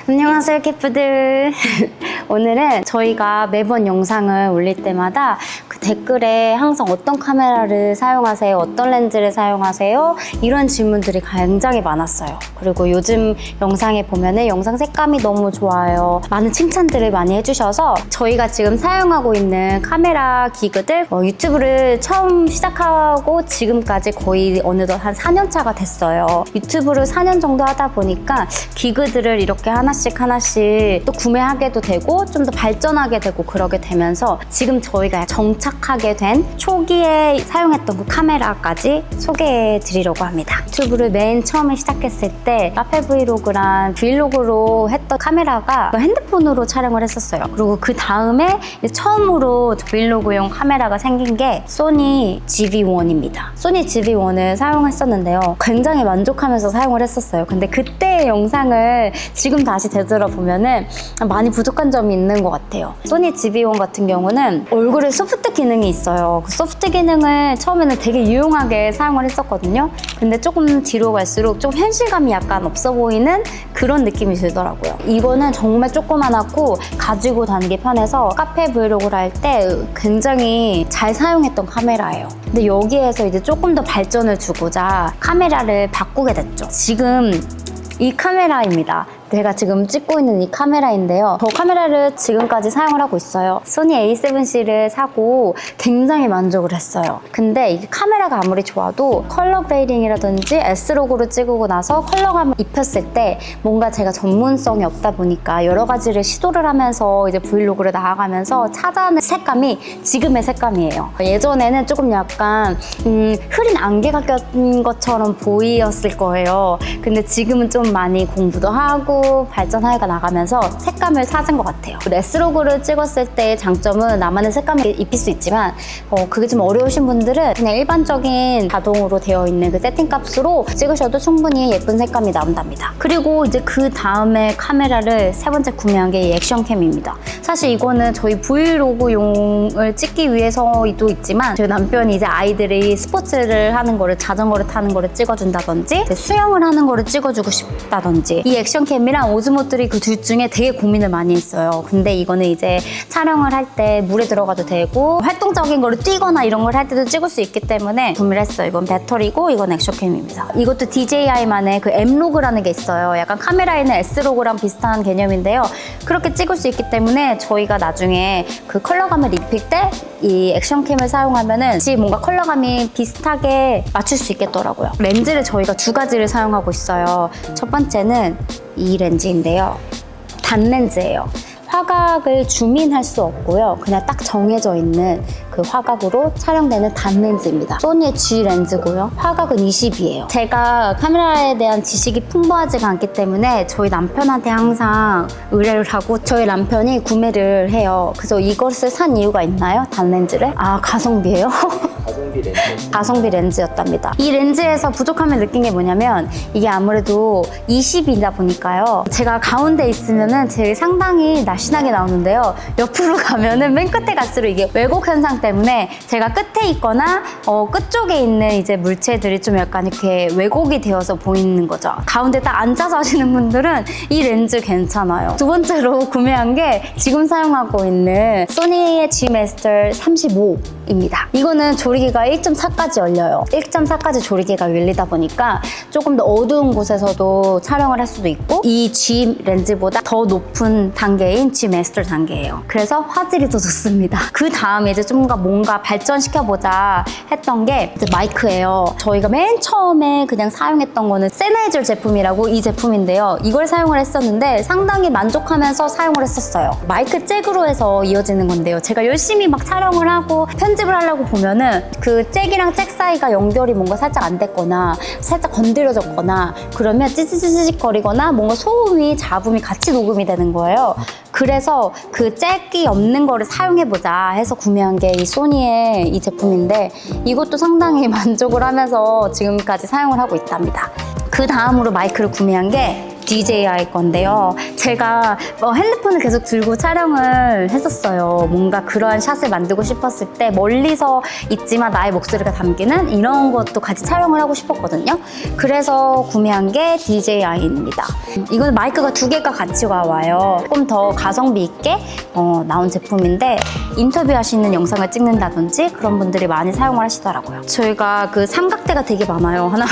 안녕하세요, 캐프들. 오늘은 저희가 매번 영상을 올릴 때마다 그 댓글에 항상 어떤 카메라를 사용하세요? 어떤 렌즈를 사용하세요? 이런 질문들이 굉장히 많았어요. 그리고 요즘 영상에 보면은 영상 색감이 너무 좋아요. 많은 칭찬들을 많이 해주셔서 저희가 지금 사용하고 있는 카메라 기구들 유튜브를 처음 시작하고 지금까지 거의 어느덧 한 4년 차가 됐어요. 유튜브를 4년 정도 하다 보니까 기구들을 이렇게 하나씩 또 구매하게도 되고 좀 더 발전하게 되고 그러게 되면서 지금 저희가 정착하게 된 초기에 사용했던 그 카메라까지 소개해 드리려고 합니다. 유튜브를 맨 처음에 시작했을 때 카페 브이로그랑 브이로그로 했던 카메라가 핸드폰으로 촬영을 했었어요. 그리고 그 다음에 처음으로 브이로그용 카메라가 생긴 게 소니 GV1입니다. 소니 GV1을 사용했었는데요. 굉장히 만족하면서 사용을 했었어요. 근데 그때의 영상을 지금 다시 되돌아보면은 많이 부족한 점이 있는 것 같아요. 소니 GV1 같은 경우는 얼굴에 소프트 기능이 있어요. 그 소프트 기능을 처음에는 되게 유용하게 사용을 했었거든요. 근데 조금 뒤로 갈수록 좀 현실감이 약간 없어 보이는 그런 느낌이 들더라고요. 이거는 정말 조그만하고 가지고 다니기 편해서 카페 브이로그를 할 때 굉장히 잘 사용했던 카메라예요. 근데 여기에서 이제 조금 더 발전을 주고자 카메라를 바꾸게 됐죠. 지금 이 카메라입니다. 제가 지금 찍고 있는 이 카메라인데요. 저 카메라를 지금까지 사용을 하고 있어요. 소니 A7C를 사고 굉장히 만족을 했어요. 근데 이 카메라가 아무리 좋아도 컬러 그레이딩이라든지 S로그로 찍고 나서 컬러감을 입혔을 때 뭔가 제가 전문성이 없다 보니까 여러 가지를 시도를 하면서 이제 브이로그를 나아가면서 찾아낸 색감이 지금의 색감이에요. 예전에는 조금 약간 흐린 안개가 꼈는 것처럼 보였을 거예요. 근데 지금은 좀 많이 공부도 하고 발전하여 나가면서 색감을 찾은 것 같아요. S로그를 찍었을 때의 장점은 나만의 색감을 입힐 수 있지만 그게 좀 어려우신 분들은 그냥 일반적인 자동으로 되어 있는 그 세팅 값으로 찍으셔도 충분히 예쁜 색감이 나온답니다. 그리고 이제 그 다음에 카메라를 세 번째 구매한 게 이 액션캠입니다. 사실 이거는 저희 브이로그용을 찍기 위해서도 있지만 저희 남편이 이제 아이들이 스포츠를 하는 거를 자전거를 타는 거를 찍어준다든지 수영을 하는 거를 찍어주고 싶다든지 이 액션캠이랑 오즈모들이 그 둘 중에 되게 고민을 많이 했어요. 근데 이거는 이제 촬영을 할 때 물에 들어가도 되고 활동적인 거를 뛰거나 이런 걸 할 때도 찍을 수 있기 때문에 구매를 했어요. 이건 배터리고 이건 액션캠입니다. 이것도 DJI만의 그 M로그라는 게 있어요. 약간 카메라에 있는 S로그랑 비슷한 개념인데요. 그렇게 찍을 수 있기 때문에 저희가 나중에 그 컬러감을 입힐 때 이 액션캠을 사용하면은 뭔가 컬러감이 비슷하게 맞출 수 있겠더라고요. 렌즈를 저희가 두 가지를 사용하고 있어요. 첫 번째는 이 렌즈인데요. 단렌즈예요. 화각을 줌인할 수 없고요. 그냥 딱 정해져 있는 그 화각으로 촬영되는 단렌즈입니다. 소니의 G 렌즈고요. 화각은 20이에요. 제가 카메라에 대한 지식이 풍부하지가 않기 때문에 저희 남편한테 항상 의뢰를 하고 저희 남편이 구매를 해요. 그래서 이것을 산 이유가 있나요? 단렌즈를? 가성비예요? 가성비 렌즈였답니다. 이 렌즈에서 부족함을 느낀 게 뭐냐면 이게 아무래도 20이다 보니까요. 제가 가운데 있으면은 되게 상당히 날씬하게 나오는데요. 옆으로 가면은 맨 끝에 갈수록 이게 왜곡 현상 때문에 제가 끝에 있거나 끝쪽에 있는 이제 물체들이 좀 약간 이렇게 왜곡이 되어서 보이는 거죠. 가운데 딱 앉아서 하시는 분들은 이 렌즈 괜찮아요. 두 번째로 구매한 게 지금 사용하고 있는 소니의 G 마스터 35입니다. 이거는 조리개가 1.4까지 열려요. 1.4까지 조리개가 열리다 보니까 조금 더 어두운 곳에서도 촬영을 할 수도 있고 이 G 렌즈보다 더 높은 단계인 G 마스터 단계예요. 그래서 화질이 더 좋습니다. 그 다음에 이제 좀 뭔가 발전시켜보자 했던 게 이제 마이크예요. 저희가 맨 처음에 그냥 사용했던 거는 세나이저 제품이라고 이 제품인데요. 이걸 사용을 했었는데 상당히 만족하면서 사용을 했었어요. 마이크 잭으로 해서 이어지는 건데요. 제가 열심히 막 촬영을 하고 편집을 하려고 보면은 그 잭이랑 잭 사이가 연결이 뭔가 살짝 안 됐거나 살짝 건드려졌거나 그러면 찌찌찌찌 거리거나 뭔가 소음이 잡음이 같이 녹음이 되는 거예요. 그래서 그 잭이 없는 거를 사용해보자 해서 구매한 게 이 소니의 이 제품인데 이것도 상당히 만족을 하면서 지금까지 사용을 하고 있답니다. 그 다음으로 마이크를 구매한 게 DJI 건데요. 제가 핸드폰을 계속 들고 촬영을 했었어요. 뭔가 그러한 샷을 만들고 싶었을 때 멀리서 있지만 나의 목소리가 담기는 이런 것도 같이 촬영을 하고 싶었거든요. 그래서 구매한 게 DJI입니다. 이거는 마이크가 2개가 같이 와요. 조금 더 가성비 있게 나온 제품인데 인터뷰 하시는 영상을 찍는다든지 그런 분들이 많이 사용을 하시더라고요. 저희가 그 삼각대가 되게 많아요. 하나,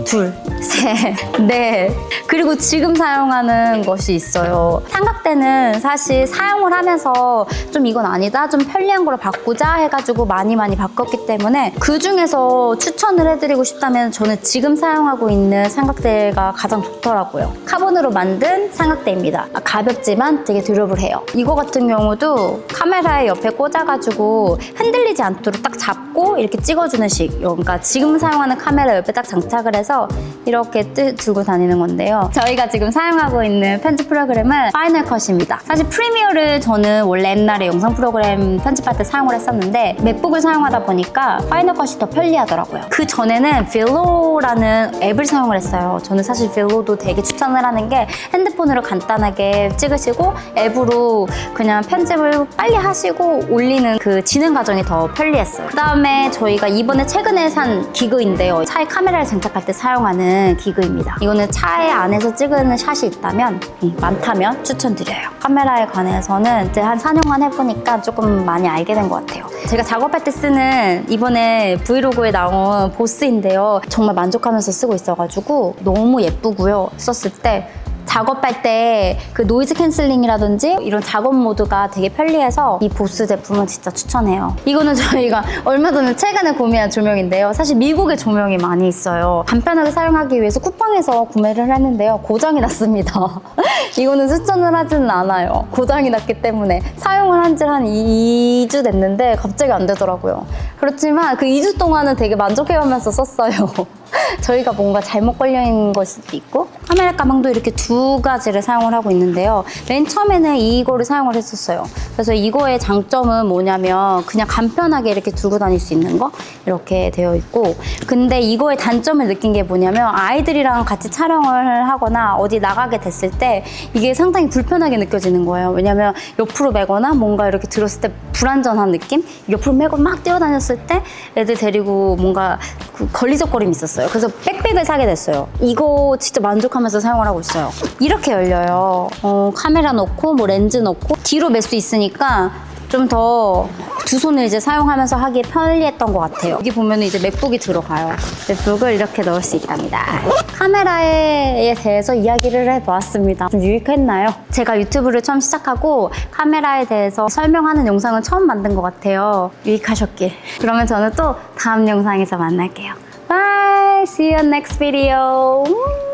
둘, 셋, 넷. 그리고 지금 사용하는 것이 있어요. 삼각대는 사실 사용을 하면서 좀 이건 아니다, 좀 편리한 걸로 바꾸자 해가지고 많이 바꿨기 때문에 그 중에서 추천을 해드리고 싶다면 저는 지금 사용하고 있는 삼각대가 가장 좋더라고요. 카본으로 만든 삼각대입니다. 가볍지만 되게 드러블해요. 이거 같은 경우도 카메라에 옆에 꽂아가지고 흔들리지 않도록 딱 잡고 이렇게 찍어주는 식. 그러니까 지금 사용하는 카메라 옆에 딱 장착을 해서 이렇게 들고 다니는 건데요. 저희가 지금 사용하고 있는 편집 프로그램은 파이널 컷입니다. 사실 프리미어를 저는 원래 옛날에 영상 프로그램 편집할 때 사용을 했었는데 맥북을 사용하다 보니까 파이널 컷이 더 편리하더라고요. 그 전에는 필로라는 앱을 사용을 했어요. 저는 사실 필로도 되게 추천을 하는 게 핸드폰으로 간단하게 찍으시고 앱으로 그냥 편집을 빨리 하시고 올리는 그 진행 과정이 더 편리했어요. 그 다음에 저희가 이번에 최근에 산 기구인데요. 차에 카메라를 장착할 때 사용하는 기구입니다. 이거는 차에 안에서 찍은 샷이 있다면 많다면 추천드려요. 카메라에 관해서는 이제 한 4년간 해보니까 조금 많이 알게 된 것 같아요. 제가 작업할 때 쓰는 이번에 브이로그에 나온 보스인데요. 정말 만족하면서 쓰고 있어가지고 너무 예쁘고요. 썼을 때 작업할 때 그 노이즈 캔슬링이라든지 이런 작업 모드가 되게 편리해서 이 보스 제품은 진짜 추천해요. 이거는 저희가 얼마 전에 최근에 구매한 조명인데요. 사실 미국에 조명이 많이 있어요. 간편하게 사용하기 위해서 쿠팡에서 구매를 했는데요. 고장이 났습니다. 이거는 추천을 하지는 않아요. 고장이 났기 때문에 사용을 한 지 한 2주 됐는데 갑자기 안 되더라고요. 그렇지만 그 2주 동안은 되게 만족해가면서 썼어요. 저희가 뭔가 잘못 걸려있는 걸 수도 있고 카메라 가방도 이렇게 2가지를 사용을 하고 있는데요. 맨 처음에는 이거를 사용을 했었어요. 그래서 이거의 장점은 뭐냐면 그냥 간편하게 이렇게 들고 다닐 수 있는 거 이렇게 되어 있고, 근데 이거의 단점을 느낀 게 뭐냐면 아이들이랑 같이 촬영을 하거나 어디 나가게 됐을 때 이게 상당히 불편하게 느껴지는 거예요. 왜냐면 옆으로 메거나 뭔가 이렇게 들었을 때 불안전한 느낌? 옆으로 메고 막 뛰어다녔을 때 애들 데리고 뭔가 걸리적거림이 있었어요. 그래서 백백을 사게 됐어요. 이거 진짜 만족하면서 사용을 하고 있어요. 이렇게 열려요. 카메라 넣고 뭐 렌즈 넣고 뒤로 맬 수 있으니까 좀 더 두 손을 이제 사용하면서 하기에 편리했던 것 같아요. 여기 보면 이제 맥북이 들어가요. 맥북을 이렇게 넣을 수 있답니다. 카메라에 대해서 이야기를 해보았습니다. 좀 유익했나요? 제가 유튜브를 처음 시작하고 카메라에 대해서 설명하는 영상은 처음 만든 것 같아요. 유익하셨길. 그러면 저는 또 다음 영상에서 만날게요. Bye! See you next video!